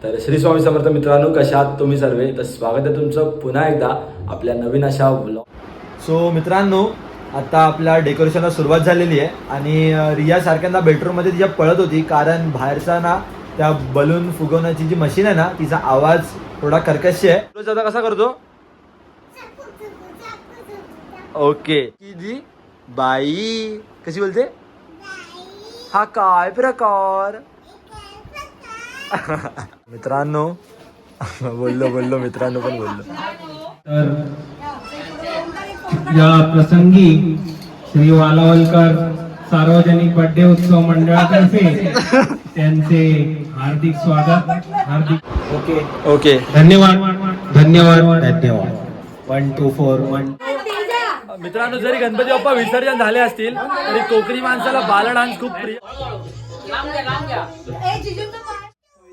तर श्री स्वामी समर्थ मित्रांनो, कशा आहात तुम्ही सर्वे? तर स्वागत आहे तुमचं पुन्हा एकदा आपल्या नवीन अशा व्लॉग. सो मित्रांनो, आता आपल्या डेकोरेशनला सुरुवात झालेली आहे आणि रिया सारख्यांना बेडरूममध्ये तिच्या पळत होती, कारण बाहेरचा ना त्या बलून फुगवण्याची जी मशीन आहे ना, तिचा आवाज थोडा कर्कश आहे. रोज आता कसा करतो? ओके जी बाई कशी बोलते? हा काय प्रकार? मित्रांनो बोललो मित्रांनो पण बोललो. तर या प्रसंगी श्री वालावलकर सार्वजनिक बर्थडे उत्सव मंडळातर्फे त्यांचे हार्दिक स्वागत. हार्दिक ओके धन्यवाद धन्यवाद धन्यवाद. 1 2 4 1. मित्रांनो, जरी गणपती बाप्पा विसर्जन झाले असतील तरी कोकणी माणसाला बाला डान्स खूप प्रिय.